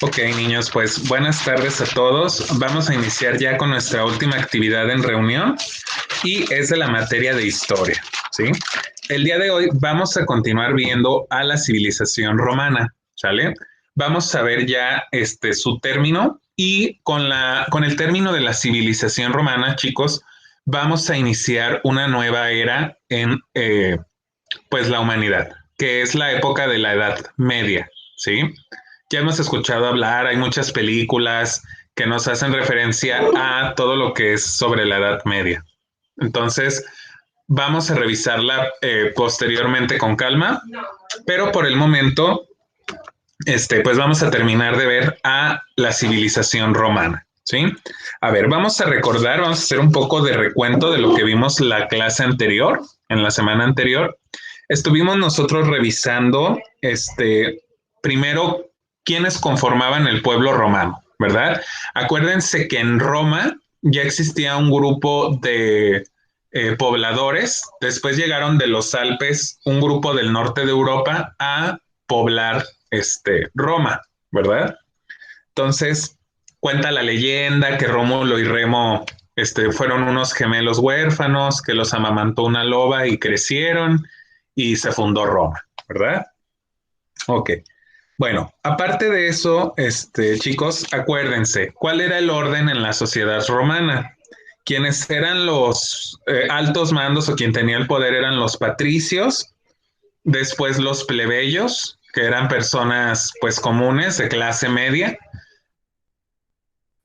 Ok, niños, pues buenas tardes a todos. Vamos a iniciar ya con nuestra última actividad en reunión y es de la materia de historia, ¿sí? El día de hoy vamos a continuar viendo a la civilización romana, ¿sale? Vamos a ver ya su término y con el término de la civilización romana, chicos, vamos a iniciar una nueva era en pues la humanidad, que es la época de la Edad Media, ¿sí? Ya hemos escuchado hablar, hay muchas películas que nos hacen referencia a todo lo que es sobre la Edad Media. Entonces, vamos a revisarla posteriormente con calma, pero por el momento, pues vamos a terminar de ver a la civilización romana, ¿sí? A ver, vamos a recordar, vamos a hacer un poco de recuento de lo que vimos la clase anterior, en la semana anterior. Estuvimos nosotros revisando, primero, quiénes conformaban el pueblo romano, ¿verdad? Acuérdense que en Roma ya existía un grupo de pobladores, después llegaron de los Alpes un grupo del norte de Europa a poblar Roma, ¿verdad? Entonces, cuenta la leyenda que Rómulo y Remo fueron unos gemelos huérfanos, que los amamantó una loba y crecieron y se fundó Roma, ¿verdad? Ok. Bueno, aparte de eso, chicos, acuérdense, ¿cuál era el orden en la sociedad romana? Quienes eran los altos mandos o quien tenía el poder eran los patricios, después los plebeyos, que eran personas pues comunes de clase media,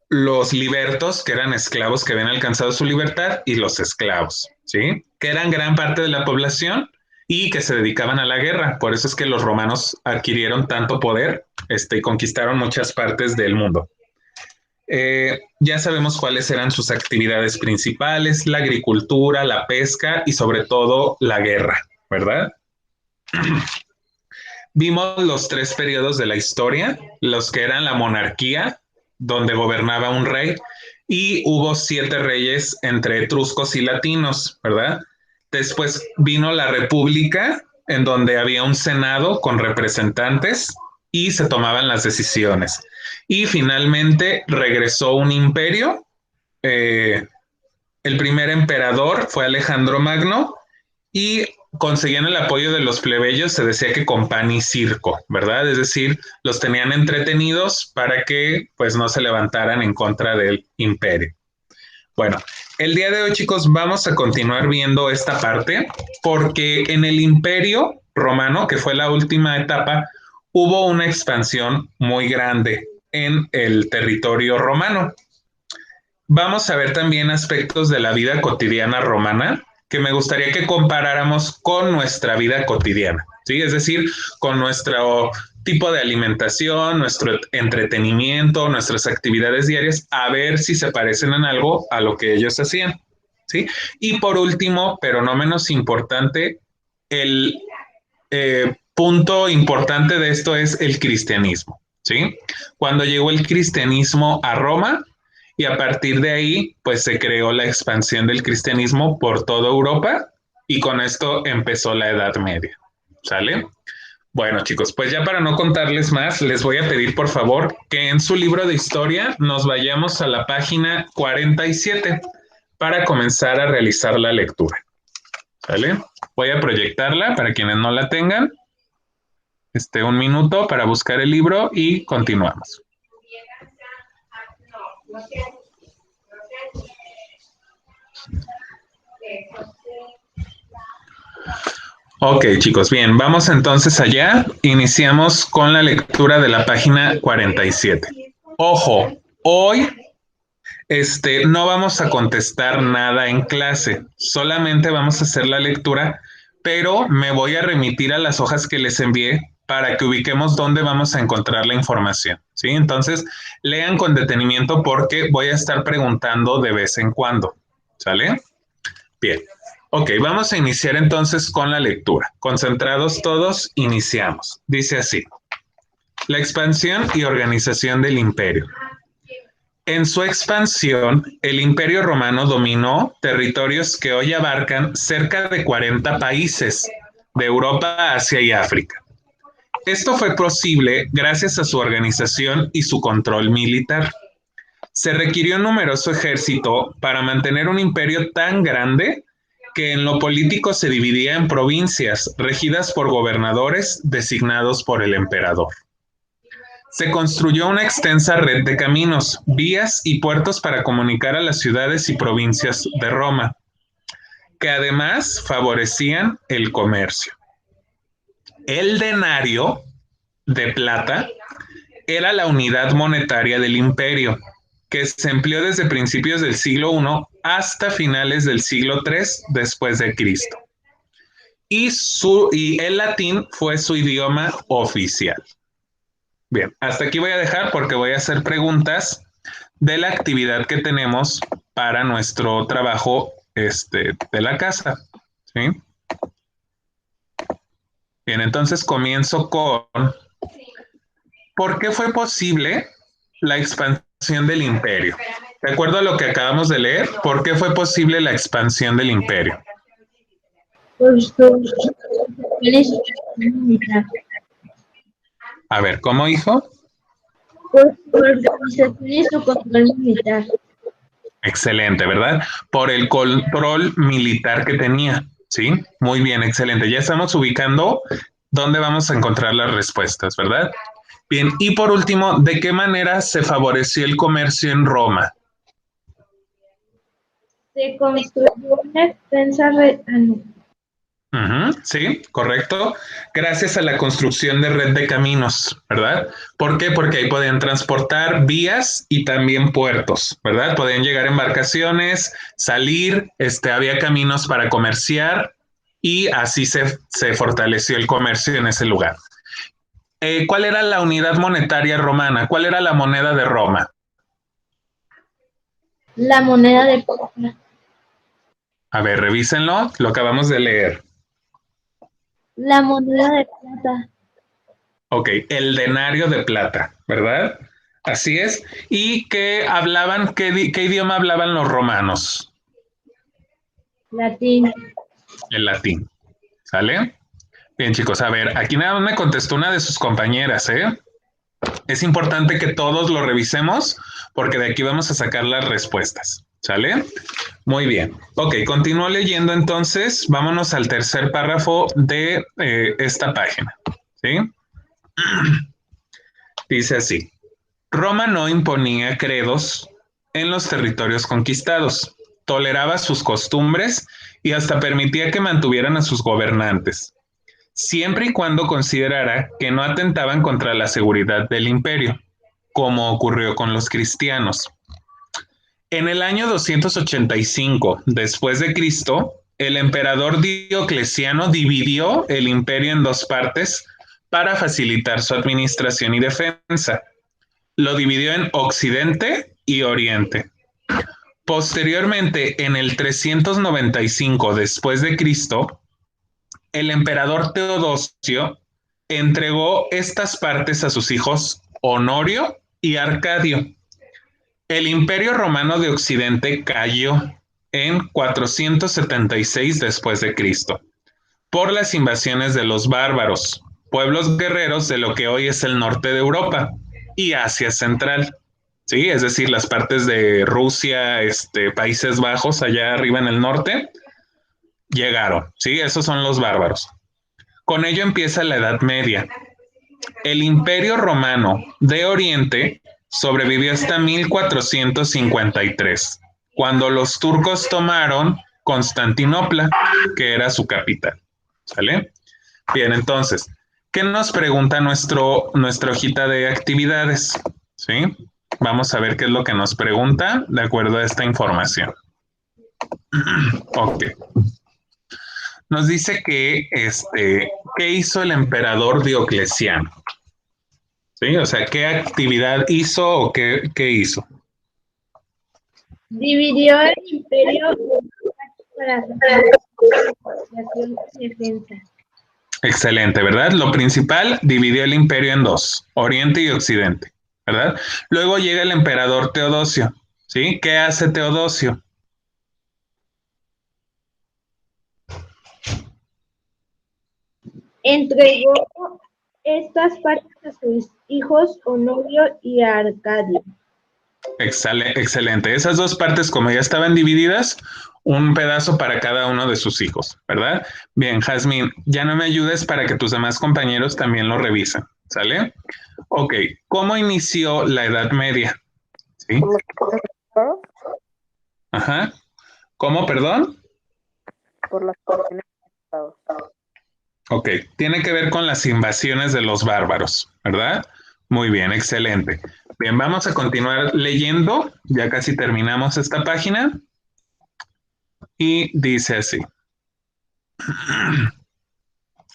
los libertos, que eran esclavos que habían alcanzado su libertad, y los esclavos, ¿sí? Que eran gran parte de la población y que se dedicaban a la guerra. Por eso es que los romanos adquirieron tanto poder y conquistaron muchas partes del mundo. Ya sabemos cuáles eran sus actividades principales, la agricultura, la pesca y sobre todo la guerra, ¿verdad? Vimos los tres periodos de la historia, los que eran la monarquía, donde gobernaba un rey, y hubo 7 reyes entre etruscos y latinos, ¿verdad? Después vino la república, en donde había un senado con representantes y se tomaban las decisiones. Y finalmente regresó un imperio. El primer emperador fue Alejandro Magno y conseguían el apoyo de los plebeyos, se decía que con pan y circo, ¿verdad? Es decir, los tenían entretenidos para que pues no se levantaran en contra del imperio. Bueno, el día de hoy, chicos, vamos a continuar viendo esta parte porque en el imperio romano, que fue la última etapa, hubo una expansión muy grande en el territorio romano. Vamos a ver también aspectos de la vida cotidiana romana que me gustaría que comparáramos con nuestra vida cotidiana, ¿sí? Es decir, con nuestro tipo de alimentación, nuestro entretenimiento, nuestras actividades diarias, a ver si se parecen en algo a lo que ellos hacían, ¿sí? Y por último, pero no menos importante, el punto importante de esto es el cristianismo, ¿sí? Cuando llegó el cristianismo a Roma, y a partir de ahí, pues se creó la expansión del cristianismo por toda Europa y con esto empezó la Edad Media. ¿Sale? Bueno, chicos, pues ya para no contarles más, les voy a pedir por favor que en su libro de historia nos vayamos a la página 47 para comenzar a realizar la lectura. ¿Sale? Voy a proyectarla para quienes no la tengan. Un minuto para buscar el libro y continuamos. Ok, chicos, bien, vamos entonces allá. Iniciamos con la lectura de la página 47. Ojo, hoy no vamos a contestar nada en clase, solamente vamos a hacer la lectura, pero me voy a remitir a las hojas que les envié para que ubiquemos dónde vamos a encontrar la información, ¿sí? Entonces, lean con detenimiento porque voy a estar preguntando de vez en cuando, ¿sale? Bien. Ok, vamos a iniciar entonces con la lectura. Concentrados todos, iniciamos. Dice así: la expansión y organización del imperio. En su expansión, el Imperio Romano dominó territorios que hoy abarcan cerca de 40 países de Europa, Asia y África. Esto fue posible gracias a su organización y su control militar. Se requirió un numeroso ejército para mantener un imperio tan grande que en lo político se dividía en provincias regidas por gobernadores designados por el emperador. Se construyó una extensa red de caminos, vías y puertos para comunicar a las ciudades y provincias de Roma, que además favorecían el comercio. El denario de plata era la unidad monetaria del imperio, que se empleó desde principios del siglo I hasta finales del siglo III después de Cristo. Y el latín fue su idioma oficial. Bien, hasta aquí voy a dejar porque voy a hacer preguntas de la actividad que tenemos para nuestro trabajo de la casa. ¿Sí? Bien, entonces comienzo con ¿por qué fue posible la expansión del imperio? De acuerdo a lo que acabamos de leer, ¿por qué fue posible la expansión del imperio? Por su militar. A ver, ¿cómo, hijo? Por su organización y su control militar. Excelente, ¿verdad? Por el control militar que tenía, ¿sí? Muy bien, excelente. Ya estamos ubicando dónde vamos a encontrar las respuestas, ¿verdad? Bien, y por último, ¿de qué manera se favoreció el comercio en Roma? Se construyó una extensa red. Sí, correcto. Gracias a la construcción de red de caminos, ¿verdad? ¿Por qué? Porque ahí podían transportar vías y también puertos, ¿verdad? Podían llegar embarcaciones, salir, había caminos para comerciar y así se fortaleció el comercio en ese lugar. ¿Cuál era la unidad monetaria romana? ¿Cuál era la moneda de Roma? La moneda de plata. A ver, revísenlo, lo acabamos de leer. La moneda de plata. Ok, el denario de plata, ¿verdad? Así es. ¿Y qué hablaban, qué idioma hablaban los romanos? Latín. El latín. ¿Sale? Bien, chicos, a ver, aquí nada más me contestó una de sus compañeras, ¿eh? Es importante que todos lo revisemos porque de aquí vamos a sacar las respuestas. ¿Sale? Muy bien. Ok, continúo leyendo entonces. Vámonos al tercer párrafo de esta página. ¿Sí? Dice así. Roma no imponía credos en los territorios conquistados, toleraba sus costumbres y hasta permitía que mantuvieran a sus gobernantes, siempre y cuando considerara que no atentaban contra la seguridad del imperio, como ocurrió con los cristianos. En el año 285 después de Cristo, el emperador Diocleciano dividió el imperio en dos partes para facilitar su administración y defensa. Lo dividió en Occidente y Oriente. Posteriormente, en el 395 después de Cristo, el emperador Teodosio entregó estas partes a sus hijos Honorio y Arcadio. El Imperio Romano de Occidente cayó en 476 después de Cristo por las invasiones de los bárbaros, pueblos guerreros de lo que hoy es el norte de Europa y Asia Central. Sí, es decir, las partes de Rusia, Países Bajos, allá arriba en el norte, llegaron. Sí, esos son los bárbaros. Con ello empieza la Edad Media. El Imperio Romano de Oriente sobrevivió hasta 1453, cuando los turcos tomaron Constantinopla, que era su capital. ¿Sale? Bien, entonces, ¿qué nos pregunta nuestra hojita de actividades? ¿Sí? Vamos a ver qué es lo que nos pregunta de acuerdo a esta información. Ok. Nos dice que, ¿qué hizo el emperador Diocleciano? ¿Sí? O sea, ¿qué actividad hizo o qué hizo? Dividió el imperio para administración y defensa. Excelente, ¿verdad? Lo principal, dividió el imperio en dos, Oriente y Occidente, ¿verdad? Luego llega el emperador Teodosio, ¿sí? ¿Qué hace Teodosio? Entregó estas partes a sus hijos Honorio y Arcadio. Excelente. Esas dos partes, como ya estaban divididas, un pedazo para cada uno de sus hijos, ¿verdad? Bien, Jazmín, ya no me ayudes para que tus demás compañeros también lo revisen, ¿sale? Ok, ¿cómo inició la Edad Media? ¿Sí? Ajá. ¿Cómo, perdón? Por las invasiones de Estados. Ok, tiene que ver con las invasiones de los bárbaros, ¿verdad? Muy bien, excelente. Bien, vamos a continuar leyendo, ya casi terminamos esta página. Y dice así.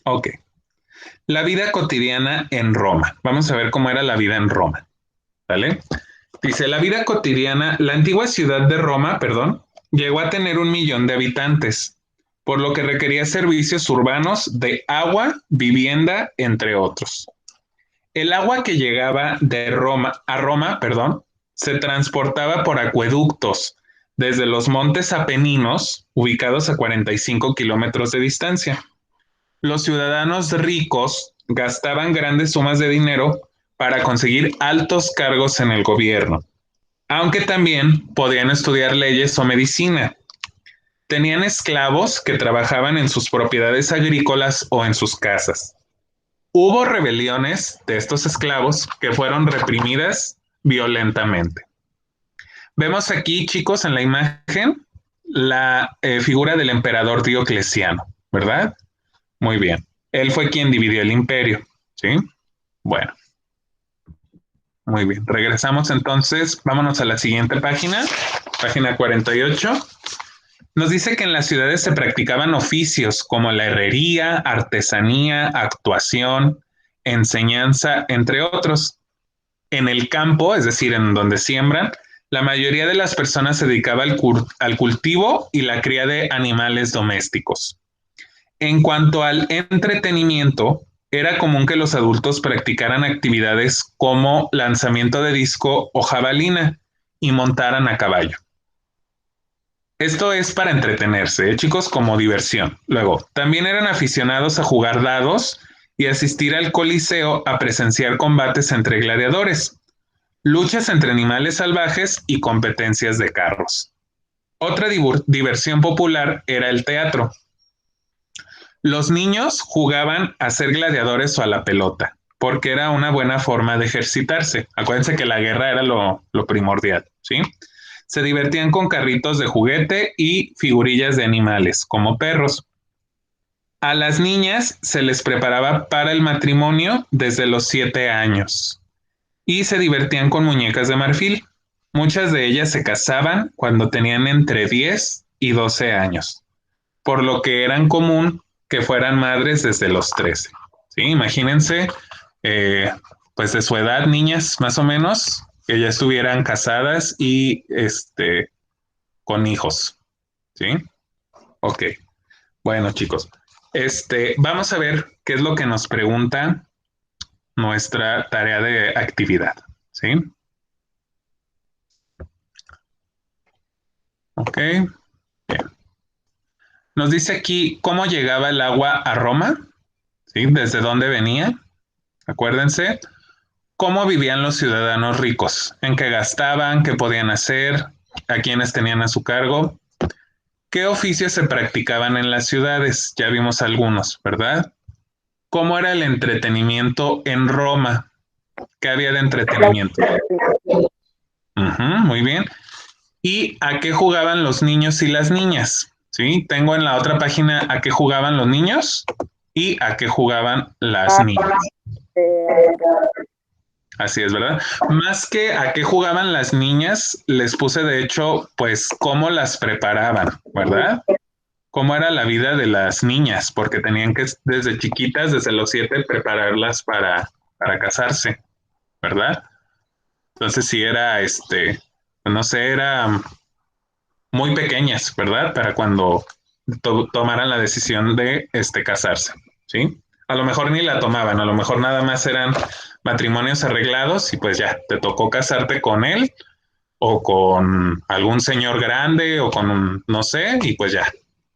Ok, la vida cotidiana en Roma. Vamos a ver cómo era la vida en Roma, ¿vale? Dice, la vida cotidiana, la antigua ciudad de Roma, perdón, llegó a tener 1 millón de habitantes, por lo que requería servicios urbanos de agua, vivienda, entre otros. El agua que llegaba de Roma, perdón, se transportaba por acueductos desde los montes Apeninos, ubicados a 45 kilómetros de distancia. Los ciudadanos ricos gastaban grandes sumas de dinero para conseguir altos cargos en el gobierno, aunque también podían estudiar leyes o medicina. Tenían esclavos que trabajaban en sus propiedades agrícolas o en sus casas. Hubo rebeliones de estos esclavos que fueron reprimidas violentamente. Vemos aquí, chicos, en la imagen la figura del emperador Diocleciano, ¿verdad? Muy bien. Él fue quien dividió el imperio, ¿sí? Bueno, muy bien. Regresamos entonces, vámonos a la siguiente página, página 48. Nos dice que en las ciudades se practicaban oficios como la herrería, artesanía, actuación, enseñanza, entre otros. En el campo, es decir, en donde siembran, la mayoría de las personas se dedicaba al cultivo y la cría de animales domésticos. En cuanto al entretenimiento, era común que los adultos practicaran actividades como lanzamiento de disco o jabalina y montaran a caballo. Esto es para entretenerse, chicos, como diversión. Luego, también eran aficionados a jugar dados y asistir al Coliseo a presenciar combates entre gladiadores, luchas entre animales salvajes y competencias de carros. Otra diversión popular era el teatro. Los niños jugaban a ser gladiadores o a la pelota, porque era una buena forma de ejercitarse. Acuérdense que la guerra era lo primordial, ¿sí? Se divertían con carritos de juguete y figurillas de animales, como perros. A las niñas se les preparaba para el matrimonio desde los 7 años y se divertían con muñecas de marfil. Muchas de ellas se casaban cuando tenían entre 10 y 12 años, por lo que eran común que fueran madres desde los 13. ¿Sí? Imagínense, pues de su edad, niñas, más o menos, que ya estuvieran casadas y con hijos. ¿Sí? Ok. Bueno, chicos, vamos a ver qué es lo que nos pregunta nuestra tarea de actividad. ¿Sí? Ok. Bien. Nos dice aquí cómo llegaba el agua a Roma, ¿sí? Desde dónde venía. Acuérdense, cómo vivían los ciudadanos ricos, en qué gastaban, qué podían hacer, a quiénes tenían a su cargo, qué oficios se practicaban en las ciudades, ya vimos algunos, ¿verdad? ¿Cómo era el entretenimiento en Roma? ¿Qué había de entretenimiento? Muy bien. ¿Y a qué jugaban los niños y las niñas? ¿Sí? Tengo en la otra página a qué jugaban los niños y a qué jugaban las niñas. Así es, ¿verdad? Más que a qué jugaban las niñas, les puse de hecho, pues, cómo las preparaban, ¿verdad? Cómo era la vida de las niñas, porque tenían que desde chiquitas, desde los 7, prepararlas para casarse, ¿verdad? Entonces sí era, no sé, era muy pequeñas, ¿verdad? Para cuando tomaran la decisión de casarse, ¿sí? A lo mejor ni la tomaban, a lo mejor nada más eran matrimonios arreglados y pues ya, te tocó casarte con él o con algún señor grande o con un, no sé, y pues ya,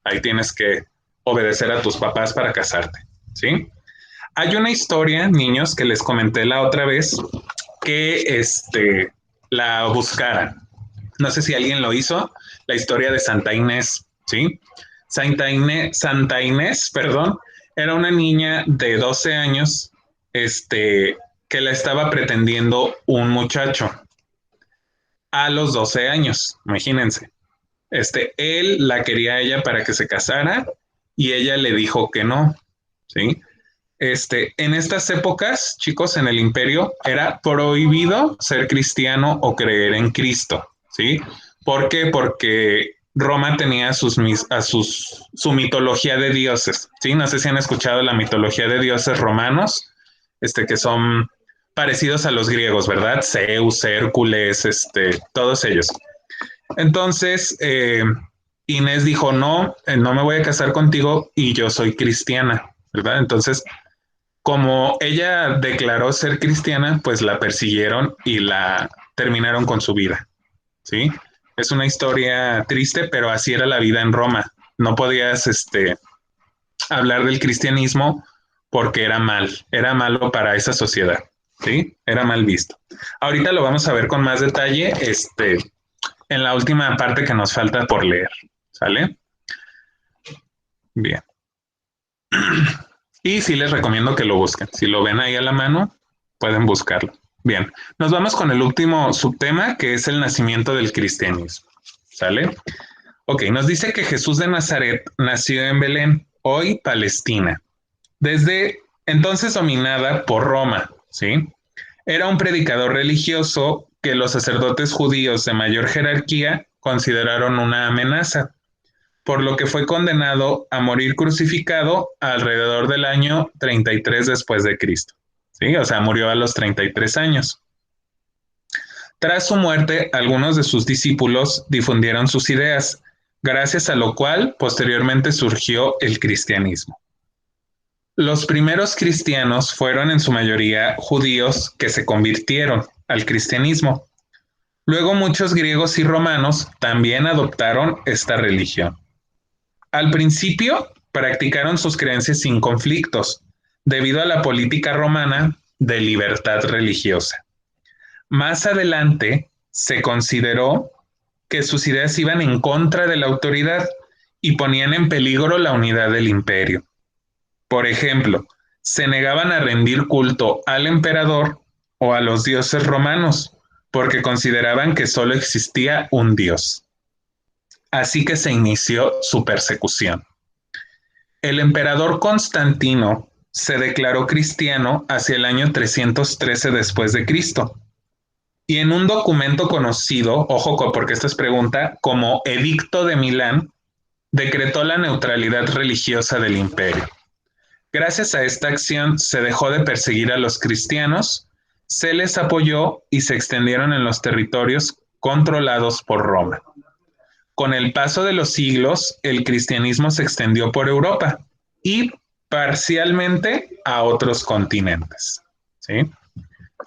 ahí tienes que obedecer a tus papás para casarte, ¿sí? Hay una historia, niños, que les comenté la otra vez, que la buscaran. No sé si alguien lo hizo, la historia de Santa Inés, ¿sí? Santa Inés, perdón, era una niña de 12 años, que la estaba pretendiendo un muchacho a los 12 años, imagínense. Él la quería a ella para que se casara y ella le dijo que no, ¿sí? En estas épocas, chicos, en el imperio era prohibido ser cristiano o creer en Cristo, ¿sí? ¿Por qué? Porque Roma tenía su mitología de dioses, ¿sí? No sé si han escuchado la mitología de dioses romanos, que son parecidos a los griegos, ¿verdad? Zeus, Hércules, todos ellos. Entonces, Inés dijo, no, no me voy a casar contigo y yo soy cristiana, ¿verdad? Entonces, como ella declaró ser cristiana, pues la persiguieron y la terminaron con su vida, ¿sí? Es una historia triste, pero así era la vida en Roma. No podías, hablar del cristianismo porque era malo para esa sociedad, ¿sí? Era mal visto. Ahorita lo vamos a ver con más detalle, en la última parte que nos falta por leer, ¿sale? Bien. Y sí les recomiendo que lo busquen. Si lo ven ahí a la mano, pueden buscarlo. Bien, nos vamos con el último subtema, que es el nacimiento del cristianismo. ¿Sale? Ok, nos dice que Jesús de Nazaret nació en Belén, hoy Palestina, desde entonces dominada por Roma, ¿sí? Era un predicador religioso que los sacerdotes judíos de mayor jerarquía consideraron una amenaza, por lo que fue condenado a morir crucificado alrededor del año 33 después de Cristo. ¿Sí? O sea, murió a los 33 años. Tras su muerte, algunos de sus discípulos difundieron sus ideas, gracias a lo cual posteriormente surgió el cristianismo. Los primeros cristianos fueron en su mayoría judíos que se convirtieron al cristianismo. Luego muchos griegos y romanos también adoptaron esta religión. Al principio practicaron sus creencias sin conflictos, debido a la política romana de libertad religiosa. Más adelante se consideró que sus ideas iban en contra de la autoridad y ponían en peligro la unidad del imperio. Por ejemplo, se negaban a rendir culto al emperador o a los dioses romanos, porque consideraban que solo existía un dios. Así que se inició su persecución. El emperador Constantino se declaró cristiano hacia el año 313 después de Cristo. Y en un documento conocido, ojo porque esta es pregunta, como Edicto de Milán, decretó la neutralidad religiosa del imperio. Gracias a esta acción se dejó de perseguir a los cristianos, se les apoyó y se extendieron en los territorios controlados por Roma. Con el paso de los siglos, el cristianismo se extendió por Europa y parcialmente a otros continentes, ¿sí?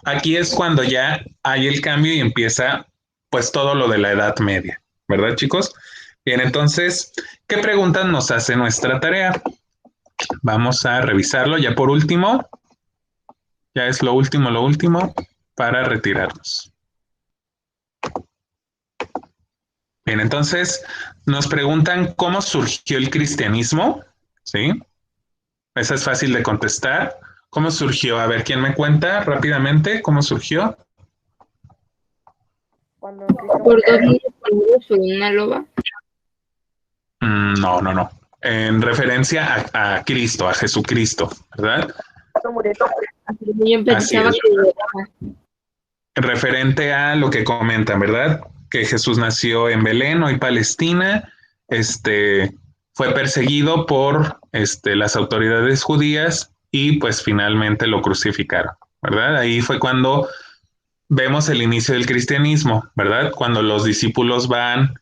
Aquí es cuando ya hay el cambio y empieza pues todo lo de la Edad Media, ¿verdad, chicos? Bien, entonces, ¿qué preguntas nos hace nuestra tarea? Vamos a revisarlo ya por último. Ya es lo último para retirarnos. Bien, entonces nos preguntan cómo surgió el cristianismo, ¿sí? Esa es fácil de contestar. ¿Cómo surgió? A ver, ¿quién me cuenta rápidamente cómo surgió? Cuando Cristo Por dos niños perdidos por una loba. No. En referencia a Cristo, a Jesucristo, ¿verdad? murió. Yo pensaba Así que referente a lo que comentan, ¿verdad? Que Jesús nació en Belén, hoy Palestina, fue perseguido por las autoridades judías y pues finalmente lo crucificaron, ¿verdad? Ahí fue cuando vemos el inicio del cristianismo, ¿verdad? Cuando los discípulos van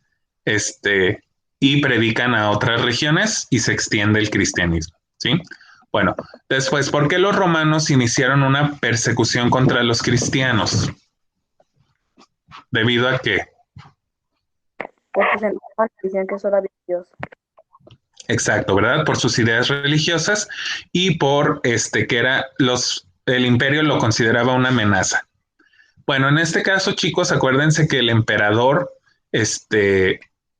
y predican a otras regiones y se extiende el cristianismo, ¿sí? Bueno, después, ¿por qué los romanos iniciaron una persecución contra los cristianos? ¿Debido a qué? Porque se enojaban y decían que solo había Dios. Exacto, ¿verdad? Por sus ideas religiosas y por que el imperio lo consideraba una amenaza. Bueno, en este caso, chicos, acuérdense que el emperador,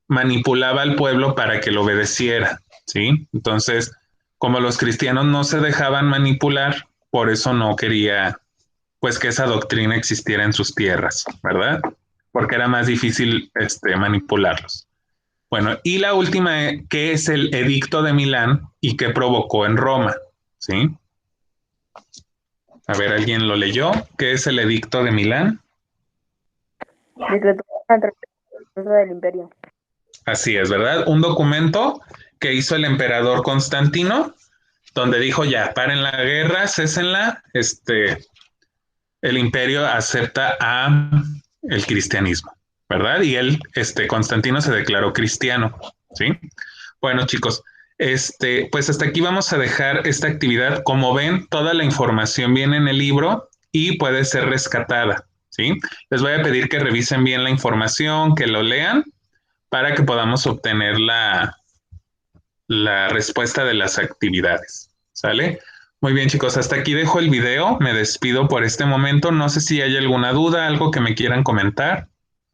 manipulaba al pueblo para que lo obedeciera, ¿sí? Entonces, como los cristianos no se dejaban manipular, por eso no quería, pues, que esa doctrina existiera en sus tierras, ¿verdad? Porque era más difícil, manipularlos. Bueno, y la última, que es el Edicto de Milán y que provocó en Roma, ¿sí? A ver, ¿alguien lo leyó? ¿Qué es el Edicto de Milán? Decretó la transferencia del imperio. Así es, ¿verdad? Un documento que hizo el emperador Constantino, donde dijo ya, paren la guerra, césenla, el imperio acepta a el cristianismo, ¿verdad? Y él, Constantino se declaró cristiano, ¿sí? Bueno, chicos, pues hasta aquí vamos a dejar esta actividad. Como ven, toda la información viene en el libro y puede ser rescatada, ¿sí? Les voy a pedir que revisen bien la información, que lo lean para que podamos obtener la respuesta de las actividades. ¿Sale? Muy bien, chicos, hasta aquí dejo el video. Me despido por este momento. No sé si hay alguna duda, algo que me quieran comentar.